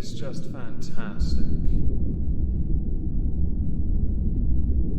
It's just fantastic.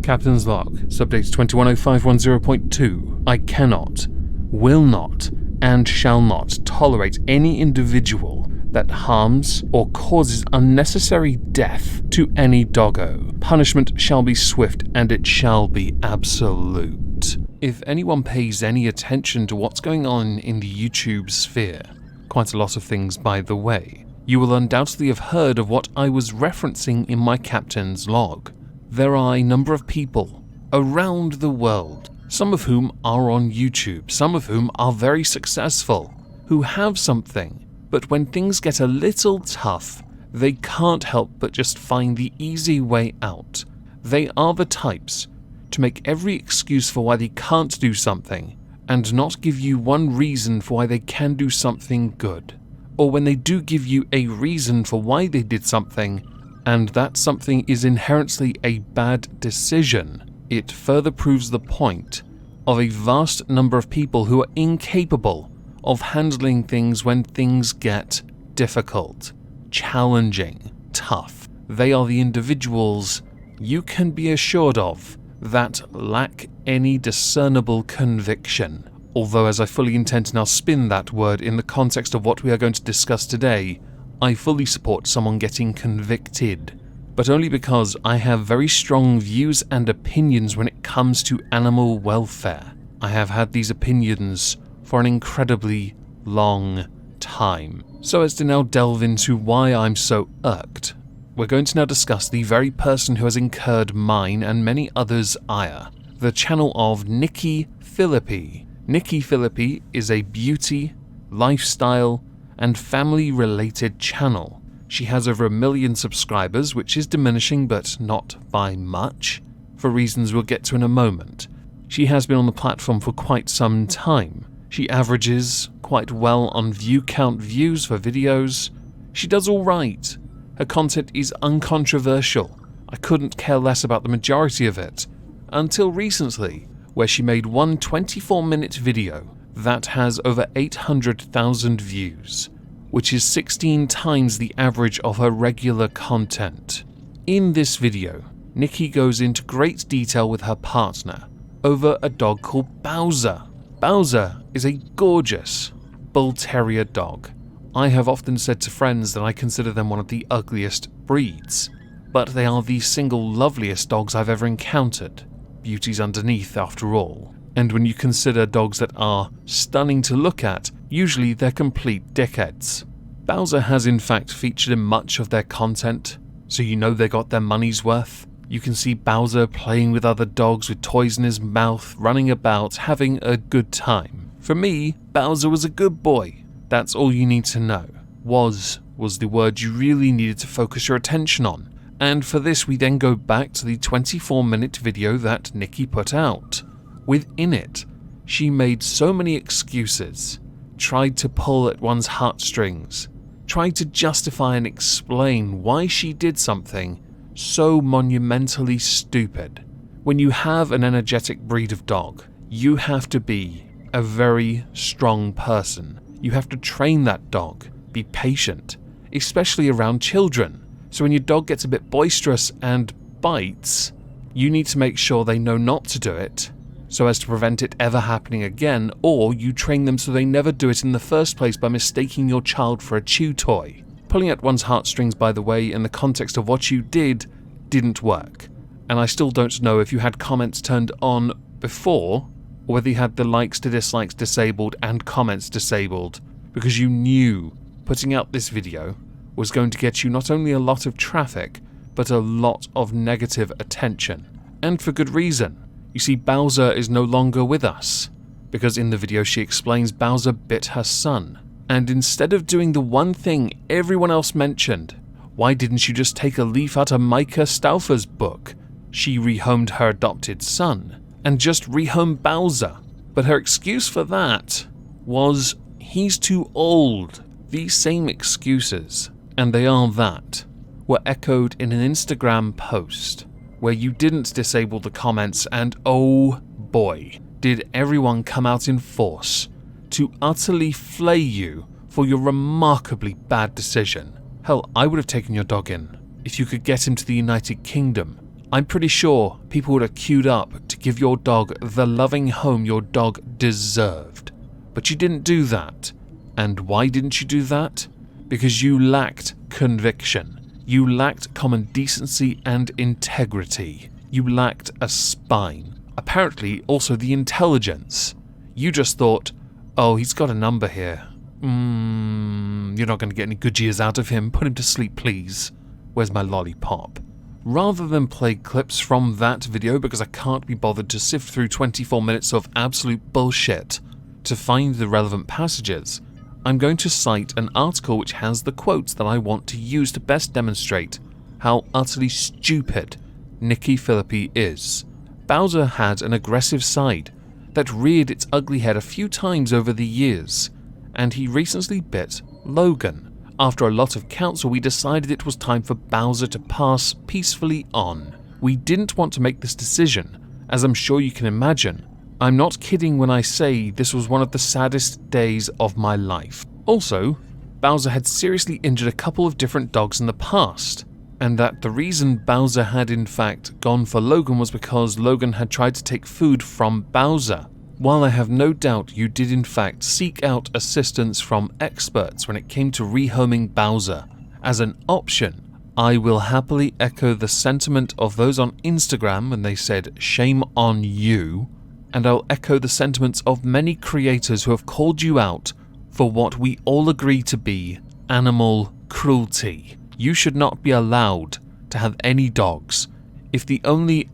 Captain's log, subdate 210510.2. I cannot, will not, and shall not tolerate any individual that harms or causes unnecessary death to any doggo. Punishment shall be swift and it shall be absolute. If anyone pays any attention to what's going on in the YouTube sphere, quite a lot of things by the way, you will undoubtedly have heard of what I was referencing in my captain's log. There are a number of people around the world, some of whom are on YouTube, some of whom are very successful, who have something, but when things get a little tough, they can't help but just find the easy way out. They are the types to make every excuse for why they can't do something, and not give you one reason for why they can do something good. Or when they do give you a reason for why they did something, and that something is inherently a bad decision, it further proves the point of a vast number of people who are incapable of handling things when things get difficult, challenging, tough. They are the individuals you can be assured of that lack any discernible conviction. Although, as I fully intend to now spin that word in the context of what we are going to discuss today, I fully support someone getting convicted, but only because I have very strong views and opinions when it comes to animal welfare. I have had these opinions for an incredibly long time. So as to now delve into why I'm so irked, we're going to now discuss the very person who has incurred mine and many others' ire, the channel of Nikki Phillippi. Nikki Phillippi is a beauty, lifestyle, and family-related channel. She has over 1 million subscribers, which is diminishing but not by much, for reasons we'll get to in a moment. She has been on the platform for quite some time. She averages quite well on view count views for videos. She does alright. Her content is uncontroversial. I couldn't care less about the majority of it, until recently, where she made one 24-minute video that has over 800,000 views, which is 16 times the average of her regular content. In this video, Nikki goes into great detail with her partner over a dog called Bowser. Bowser is a gorgeous bull terrier dog. I have often said to friends that I consider them one of the ugliest breeds, but they are the single loveliest dogs I've ever encountered. Beauty's underneath, after all. And when you consider dogs that are stunning to look at, usually they're complete dickheads. Bowser has in fact featured in much of their content, so you know they got their money's worth. You can see Bowser playing with other dogs with toys in his mouth, running about, having a good time. For me, Bowser was a good boy. That's all you need to know. Was the word you really needed to focus your attention on. And for this we then go back to the 24-minute video that Nikki put out. Within it, she made so many excuses, tried to pull at one's heartstrings, tried to justify and explain why she did something so monumentally stupid. When you have an energetic breed of dog, you have to be a very strong person. You have to train that dog, be patient, especially around children. So when your dog gets a bit boisterous and bites, you need to make sure they know not to do it, so as to prevent it ever happening again, or you train them so they never do it in the first place by mistaking your child for a chew toy. Pulling at one's heartstrings, by the way, in the context of what you did, didn't work. And I still don't know if you had comments turned on before, or whether you had the likes to dislikes disabled and comments disabled, because you knew putting out this video was going to get you not only a lot of traffic, but a lot of negative attention. And for good reason. You see, Bowser is no longer with us, because in the video she explains Bowser bit her son. And instead of doing the one thing everyone else mentioned, why didn't you just take a leaf out of Micah Stauffer's book? She rehomed her adopted son, and just rehomed Bowser. But her excuse for that was, he's too old. These same excuses, and they are that, were echoed in an Instagram post, where you didn't disable the comments, and oh boy, did everyone come out in force to utterly flay you for your remarkably bad decision. Hell, I would have taken your dog in. If you could get him to the United Kingdom, I'm pretty sure people would have queued up to give your dog the loving home your dog deserved. But you didn't do that. And why didn't you do that? Because you lacked conviction. You lacked common decency and integrity. You lacked a spine. Apparently also the intelligence. You just thought, oh, he's got a number here. You're not going to get any good years out of him. Put him to sleep, please. Where's my lollipop? Rather than play clips from that video, because I can't be bothered to sift through 24 minutes of absolute bullshit to find the relevant passages, I'm going to cite an article which has the quotes that I want to use to best demonstrate how utterly stupid Nikki Phillippi is. Bowser had an aggressive side that reared its ugly head a few times over the years, and he recently bit Logan. After a lot of counsel, we decided it was time for Bowser to pass peacefully on. We didn't want to make this decision, as I'm sure you can imagine. I'm not kidding when I say this was one of the saddest days of my life. Also, Bowser had seriously injured a couple of different dogs in the past, and that the reason Bowser had in fact gone for Logan was because Logan had tried to take food from Bowser. While I have no doubt you did in fact seek out assistance from experts when it came to rehoming Bowser as an option, I will happily echo the sentiment of those on Instagram when they said shame on you, and I'll echo the sentiments of many creators who have called you out for what we all agree to be animal cruelty. You should not be allowed to have any dogs if the only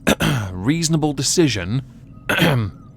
reasonable decision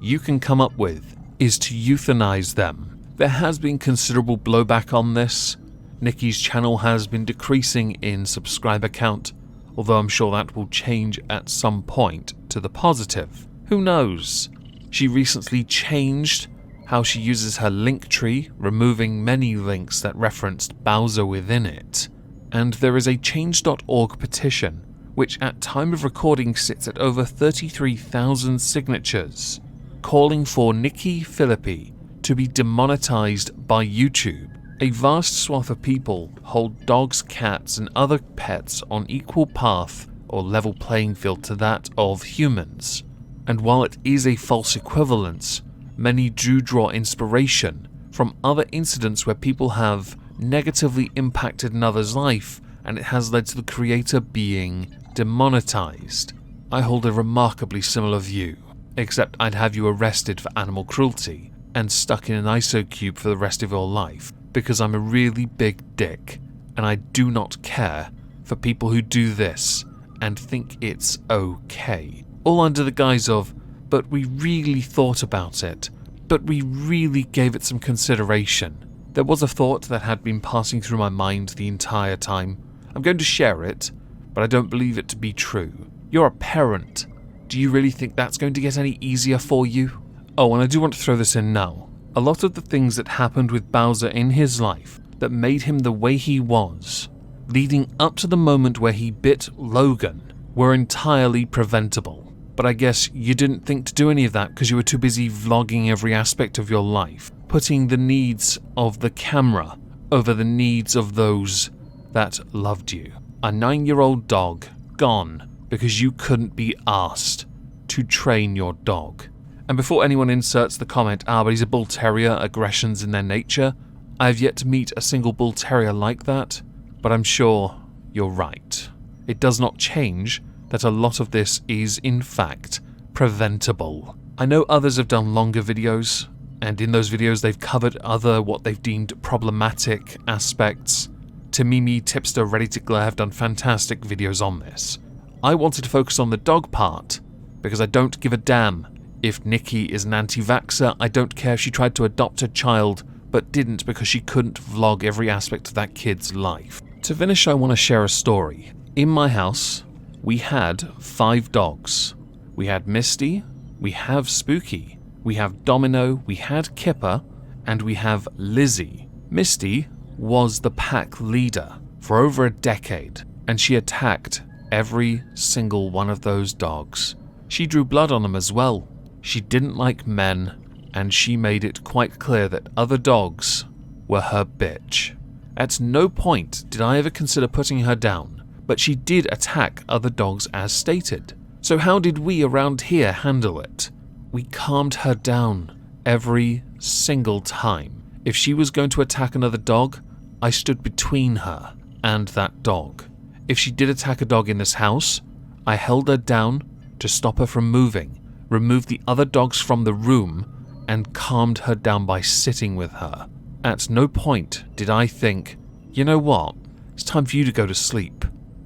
you can come up with is to euthanize them. There has been considerable blowback on this. Nikki's channel has been decreasing in subscriber count, although I'm sure that will change at some point to the positive. Who knows? She recently changed how she uses her link tree, removing many links that referenced Bowser within it. And there is a change.org petition, which at time of recording sits at over 33,000 signatures, calling for Nikki Phillippi to be demonetized by YouTube. A vast swath of people hold dogs, cats, and other pets on equal path or level playing field to that of humans. And while it is a false equivalence, many do draw inspiration from other incidents where people have negatively impacted another's life and it has led to the creator being demonetized. I hold a remarkably similar view, except I'd have you arrested for animal cruelty and stuck in an ISO cube for the rest of your life, because I'm a really big dick and I do not care for people who do this and think it's okay. All under the guise of, but we really thought about it, but we really gave it some consideration. There was a thought that had been passing through my mind the entire time. I'm going to share it, but I don't believe it to be true. You're a parent. Do you really think that's going to get any easier for you? Oh, and I do want to throw this in now. A lot of the things that happened with Bowser in his life that made him the way he was, leading up to the moment where he bit Logan, were entirely preventable. But I guess you didn't think to do any of that because you were too busy vlogging every aspect of your life, putting the needs of the camera over the needs of those that loved you. A 9-year-old dog gone because you couldn't be asked to train your dog. And before anyone inserts the comment, but he's a bull terrier, aggression's in their nature, I have yet to meet a single bull terrier like that, but I'm sure you're right. It does not change that a lot of this is in fact preventable. I know others have done longer videos, and in those videos they've covered other what they've deemed problematic aspects. Timimi, Tipster, Ready to Glare have done fantastic videos on this. I wanted to focus on the dog part, because I don't give a damn if Nikki is an anti-vaxxer. I don't care if she tried to adopt a child, but didn't because she couldn't vlog every aspect of that kid's life. To finish, I want to share a story. In my house, we had 5 dogs. We had Misty, we have Spooky, we have Domino, we had Kipper, and we have Lizzie. Misty was the pack leader for over a decade, and she attacked every single one of those dogs. She drew blood on them as well. She didn't like men, and she made it quite clear that other dogs were her bitch. At no point did I ever consider putting her down, but she did attack other dogs as stated. So how did we around here handle it? We calmed her down every single time. If she was going to attack another dog, I stood between her and that dog. If she did attack a dog in this house, I held her down to stop her from moving, removed the other dogs from the room, and calmed her down by sitting with her. At no point did I think, you know what, it's time for you to go to sleep.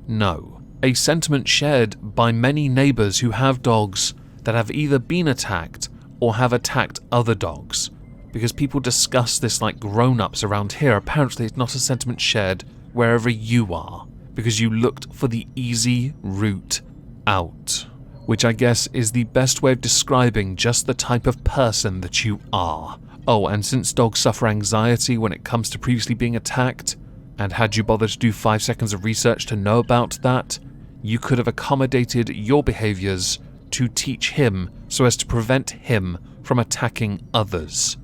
No. A sentiment shared by many neighbours who have dogs that have either been attacked or have attacked other dogs. Because people discuss this like grown-ups around here, apparently it's not a sentiment shared wherever you are, because you looked for the easy route out. Which I guess is the best way of describing just the type of person that you are. Oh, and since dogs suffer anxiety when it comes to previously being attacked, and had you bothered to do 5 seconds of research to know about that, you could have accommodated your behaviours to teach him so as to prevent him from attacking others.